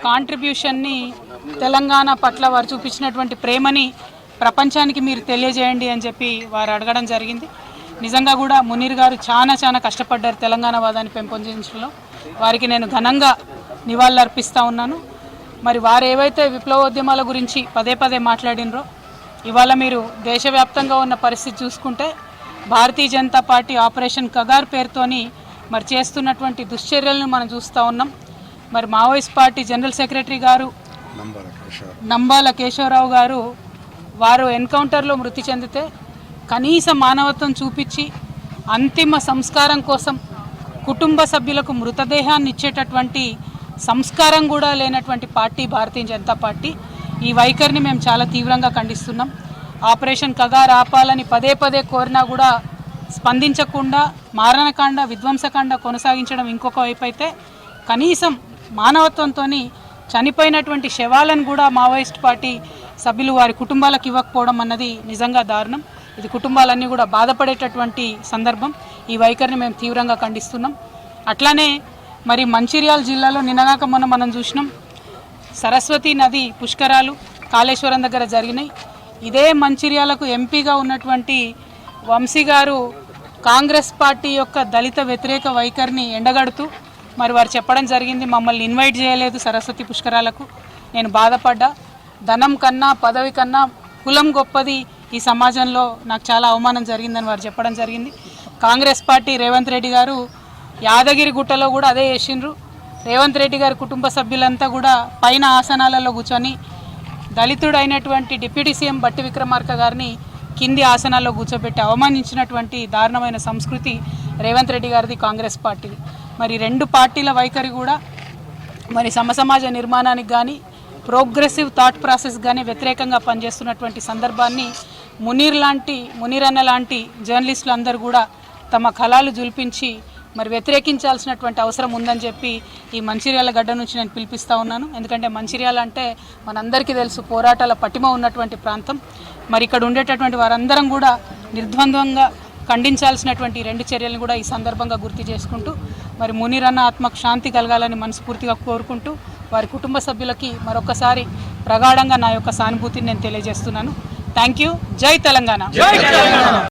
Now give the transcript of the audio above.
కాంట్రిబ్యూషన్ని తెలంగాణ పట్ల వారు చూపించినటువంటి ప్రేమని ప్రపంచానికి మీరు తెలియజేయండి అని చెప్పి వారు అడగడం జరిగింది. నిజంగా కూడా మునీర్ గారు చాలా కష్టపడ్డారు తెలంగాణ వాదాన్ని పెంపొందించడంలో. వారికి నేను ఘనంగా నివాళులర్పిస్తూ ఉన్నాను. మరి వారు ఏవైతే విప్లవోద్యమాల గురించి పదే మాట్లాడినరో ఇవాళ మీరు దేశవ్యాప్తంగా ఉన్న పరిస్థితి చూసుకుంటే భారతీయ జనతా పార్టీ ఆపరేషన్ కగార్ పేరుతోని మరి చేస్తున్నటువంటి దుశ్చర్యలను మనం చూస్తూ ఉన్నాం. మరి మావోయిస్ట్ పార్టీ జనరల్ సెక్రటరీ గారు నంబాల కేశవరావు గారు వారు ఎన్కౌంటర్లో మృతి చెందితే కనీస మానవత్వం చూపించి అంతిమ సంస్కారం కోసం కుటుంబ సభ్యులకు మృతదేహాన్ని ఇచ్చేటటువంటి సంస్కారం కూడా లేనటువంటి పార్టీ భారతీయ జనతా పార్టీ. ఈ వైఖరిని మేము చాలా తీవ్రంగా ఖండిస్తున్నాం. ఆపరేషన్ కగార్ ఆపాలని పదే కోరినా కూడా స్పందించకుండా మారణకాండ విధ్వంసకాండ కొనసాగించడం ఇంకొక వైపు అయితే కనీసం మానవత్వంతో చనిపోయినటువంటి శవాలను కూడా మావోయిస్ట్ పార్టీ సభ్యులు వారి కుటుంబాలకు ఇవ్వకపోవడం అన్నది నిజంగా దారుణం. ఇది కుటుంబాలన్నీ కూడా బాధపడేటటువంటి సందర్భం. ఈ వైఖరిని మేము తీవ్రంగా ఖండిస్తున్నాం. అట్లానే మరి మంచిర్యాల జిల్లాలో నిన్నగాక మొన్న మనం చూసినాం, సరస్వతి నది పుష్కరాలు కాళేశ్వరం దగ్గర జరిగినాయి. ఇదే మంచిర్యాలకు ఎంపీగా ఉన్నటువంటి వంశీ గారు కాంగ్రెస్ పార్టీ యొక్క దళిత వ్యతిరేక వైఖరిని ఎండగడుతూ మరి వారు చెప్పడం జరిగింది, మమ్మల్ని ఇన్వైట్ చేయలేదు సరస్వతి పుష్కరాలకు. నేను బాధపడ్డా. ధనం కన్నా పదవి కన్నా కులం గొప్పది ఈ సమాజంలో, నాకు చాలా అవమానం జరిగిందని వారు చెప్పడం జరిగింది. కాంగ్రెస్ పార్టీ రేవంత్ రెడ్డి గారు యాదగిరి గుట్టలో కూడా అదే చేసిండ్రు. రేవంత్ రెడ్డి గారి కుటుంబ సభ్యులంతా కూడా పైన ఆసనాలలో కూర్చొని దళితుడు అయినటువంటి డిప్యూటీ సీఎం బట్టి విక్రమార్క గారిని కింది ఆసనాల్లో కూర్చోబెట్టి అవమానించినటువంటి దారుణమైన సంస్కృతి రేవంత్ రెడ్డి గారిది, కాంగ్రెస్ పార్టీది. మరి రెండు పార్టీల వైఖరి కూడా మరి సమసమాజ నిర్మాణానికి కానీ ప్రోగ్రెసివ్ థాట్ ప్రాసెస్ కానీ వ్యతిరేకంగా పనిచేస్తున్నటువంటి సందర్భాన్ని మునీర్ అన్న లాంటి జర్నలిస్టులు అందరూ కూడా తమ కళాలు జుల్పించి మరి వ్యతిరేకించాల్సినటువంటి అవసరం ఉందని చెప్పి ఈ మంచిర్యాల గడ్డ నుంచి నేను పిలిపిస్తూ ఉన్నాను. ఎందుకంటే మంచిర్యాల అంటే మనందరికీ తెలుసు పోరాటాల పటిమ ఉన్నటువంటి ప్రాంతం. మరి ఇక్కడ ఉండేటటువంటి వారందరం కూడా నిర్ద్వంద్వంగా ఖండించాల్సినటువంటి రెండు చర్యలను కూడా ఈ సందర్భంగా గుర్తు చేసుకుంటూ మరి మునీర్ అన్న ఆత్మకు శాంతి కలగాలని మనస్ఫూర్తిగా కోరుకుంటూ వారి కుటుంబ సభ్యులకి మరొకసారి ప్రగాఢంగా నా యొక్క సానుభూతిని నేను తెలియజేస్తున్నాను. Thank you. జై తెలంగాణ.